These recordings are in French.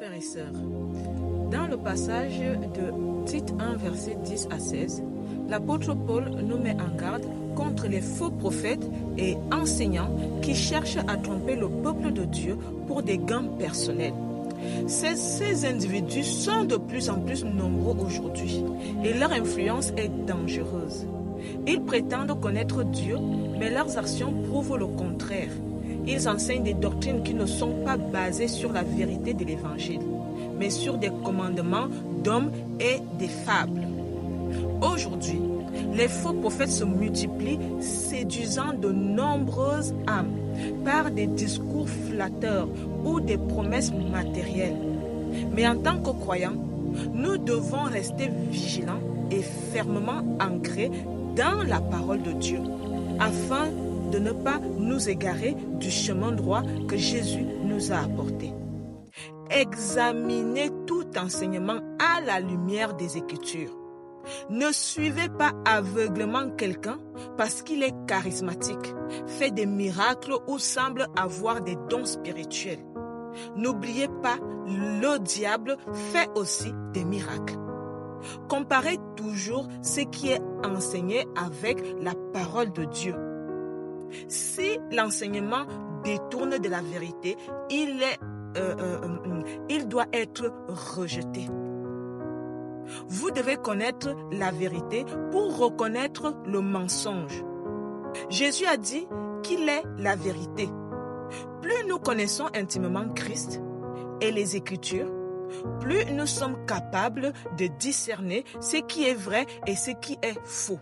frères et sœurs, dans le passage de Tite 1, verset 10 à 16, l'apôtre Paul nous met en garde contre les faux prophètes et enseignants qui cherchent à tromper le peuple de Dieu pour des gains personnels. Ces individus sont de plus en plus nombreux aujourd'hui et leur influence est dangereuse. Ils prétendent connaître Dieu, mais leurs actions prouvent le contraire. Ils enseignent des doctrines qui ne sont pas basées sur la vérité de l'Évangile, mais sur des commandements d'hommes et des fables. Aujourd'hui, les faux prophètes se multiplient, séduisant de nombreuses âmes par des discours flatteurs ou des promesses matérielles. Mais en tant que croyants, nous devons rester vigilants et fermement ancrés dans la parole de Dieu, afin de ne pas nous égarer du chemin droit que Jésus nous a apporté. Examinez tout enseignement à la lumière des Écritures. Ne suivez pas aveuglément quelqu'un parce qu'il est charismatique, fait des miracles ou semble avoir des dons spirituels. N'oubliez pas, le diable fait aussi des miracles. Comparez toujours ce qui est enseigné avec la parole de Dieu. Si l'enseignement détourne de la vérité, il doit être rejeté. Vous devez connaître la vérité pour reconnaître le mensonge. Jésus a dit qu'il est la vérité. Plus nous connaissons intimement Christ et les Écritures, plus nous sommes capables de discerner ce qui est vrai et ce qui est faux.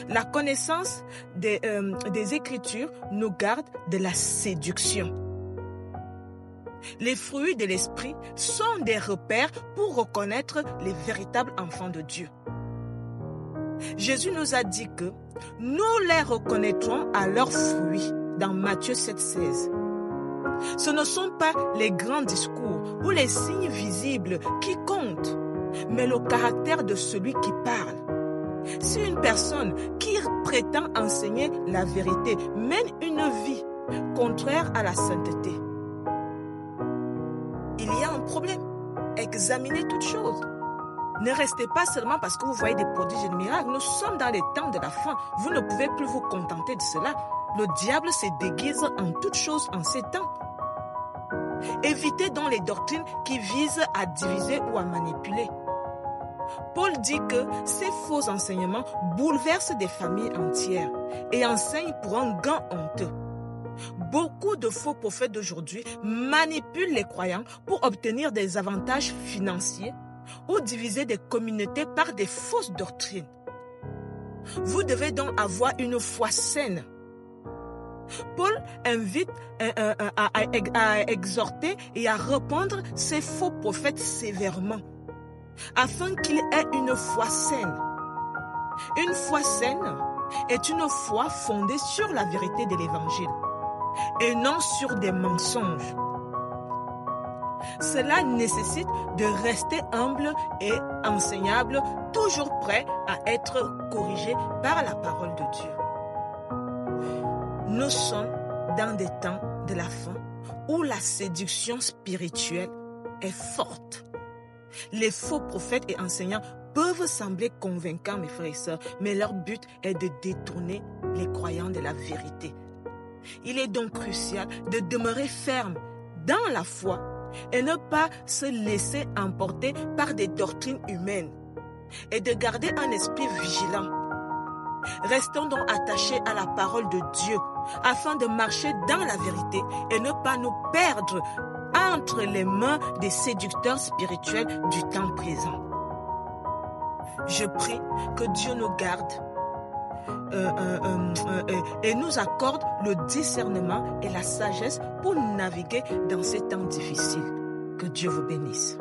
La connaissance des Écritures nous garde de la séduction. Les fruits de l'esprit sont des repères pour reconnaître les véritables enfants de Dieu. Jésus nous a dit que nous les reconnaîtrons à leurs fruits dans Matthieu 7,16. Ce ne sont pas les grands discours ou les signes visibles qui comptent, mais le caractère de celui qui parle. Si une personne qui prétend enseigner la vérité mène une vie contraire à la sainteté, il y a un problème. Examinez toutes choses. Ne restez pas seulement parce que vous voyez des prodiges et des miracles. Nous sommes dans les temps de la fin. Vous ne pouvez plus vous contenter de cela. Le diable se déguise en toutes choses en ces temps. Évitez donc les doctrines qui visent à diviser ou à manipuler. Paul dit que ces faux enseignements bouleversent des familles entières et enseignent pour un gain honteux. Beaucoup de faux prophètes d'aujourd'hui manipulent les croyants pour obtenir des avantages financiers ou diviser des communautés par des fausses doctrines. Vous devez donc avoir une foi saine. Paul invite à exhorter et à répandre ces faux prophètes sévèrement, afin qu'il ait une foi saine. Une foi saine est une foi fondée sur la vérité de l'Évangile et non sur des mensonges. Cela nécessite de rester humble et enseignable, toujours prêt à être corrigé par la parole de Dieu. Nous sommes dans des temps de la fin où la séduction spirituelle est forte. Les faux prophètes et enseignants peuvent sembler convaincants, mes frères et sœurs, mais leur but est de détourner les croyants de la vérité. Il est donc crucial de demeurer ferme dans la foi et ne pas se laisser emporter par des doctrines humaines et de garder un esprit vigilant. Restons donc attachés à la parole de Dieu afin de marcher dans la vérité et ne pas nous perdre entre les mains des séducteurs spirituels du temps présent. Je prie que Dieu nous garde et nous accorde le discernement et la sagesse pour naviguer dans ces temps difficiles. Que Dieu vous bénisse.